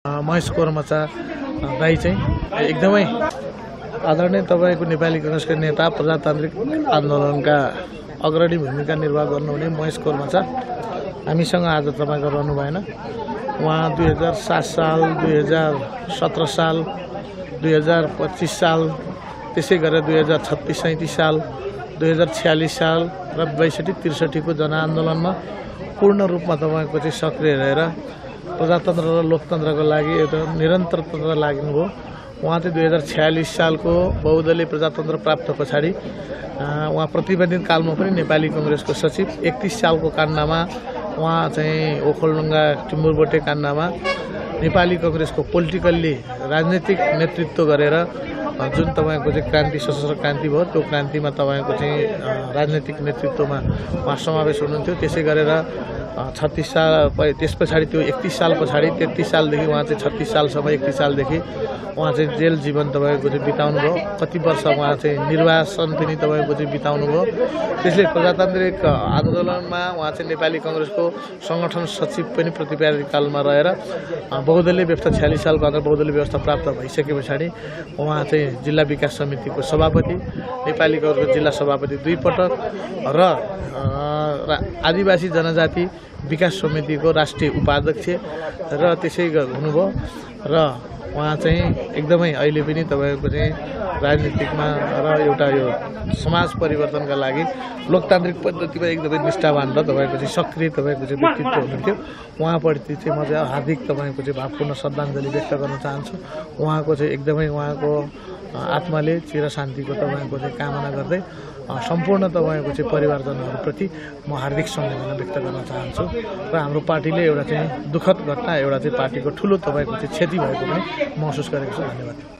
महेश कोर्मचा दाई चाहिँ एकदमै आदरणीय तपाईको नेपाली कांग्रेसका नेता प्रजातान्त्रिक आन्दोलनका अग्रणी भूमिका निर्वाह गर्नुहुने महेश कोर्मचा हामीसँग आज तपाईको रहनु भएन। उहाँ 2007 साल 2017 साल 2025 साल त्यसै गरेर 2036 37 साल 2046 साल र 62-63 को जनआन्दोलनमा पूर्ण रूपमा तपाईको चाहिँ सक्रिय रहेर प्रजातन्त्र र लोकतन्त्रको लागि एउटा निरन्तरता लाग्नुभयो। उहाँ चाहिँ 2046 सालको बहुदलीय प्रजातन्त्र प्राप्त पछाडि उहाँ प्रतिबन्धित कालमा पनि नेपाली कांग्रेसको सचिव, 31 सालको काण्डमा उहाँ चाहिँ ओखलढुङ्गा टिम्बुरबोटे काण्डमा नेपाली कांग्रेसको पोलिटिकल्ली राजनीतिक नेतृत्व गरेर जुन तपाईको चाहिँ क्रान्ति सशस्त्र क्रान्ति भयो त्यो क्रान्तिमा तपाईको चाहिँ राजनीतिक नेतृत्वमा उहाँ समावेश हुनुहुन्थ्यो। त्यसै गरेर 36 साल त्यस पछाडि त्यो 31 साल पछाडि 33 सालदेखि उहाँ चाहिँ 36 सालसम्म 31 सालदेखि उहाँ चाहिँ जेल जीवन तपाईको चाहिँ बिताउनु भयो। कति वर्ष उहाँ चाहिँ निर्वासन पनि तपाईको चाहिँ बिताउनु भयो। त्यसले प्रजातान्त्रिक आन्दोलनमा उहाँ चाहिँ नेपाली कांग्रेसको संगठन सचिव पनि प्रतिपादित कालमा रहेर बहुदलीय व्यवस्था 46 सालको अन्तर्गत बहुदलीय व्यवस्था प्राप्त भइसके पछाडि उहाँ चाहिँ जिल्ला विकास समितिको सभापति, नेपाली कांग्रेसको जिल्ला सभापति 2 पटक र आदिवासी जनजाति विकास समितिको राष्ट्रिय उपाध्यक्ष र त्यसै हुनुभयो। र उहाँ चाहिँ एकदमै अहिले पनि तपाईको चाहिँ राजनीतिकमा र एउटा यो समाज परिवर्तनका लागि लोकतान्त्रिक पद्धतिमा एकदमै निष्ठावान र तपाईको चाहिँ सक्रिय तपाईको चाहिँ व्यक्तित्व हुनुहुन्थ्यो। उहाँप्रति चाहिँ म चाहिँ हार्दिक तपाईको चाहिँ भावपूर्ण श्रद्धाञ्जली व्यक्त गर्न चाहन्छु। उहाँको चाहिँ एकदमै उहाँको आत्माले चिर शान्तिको तपाईको चाहिँ कामना गर्दै सम्पूर्ण तपाईको चाहिँ परिवारजनहरूप्रति म हार्दिक सम्वेदना व्यक्त गर्न चाहन्छु। र हाम्रो पार्टीले एउटा चाहिँ दुःखद घटना, एउटा चाहिँ पार्टीको ठुलो तपाईको चाहिँ क्षति भएको पनि महसुस गरेको छु। धन्यवाद।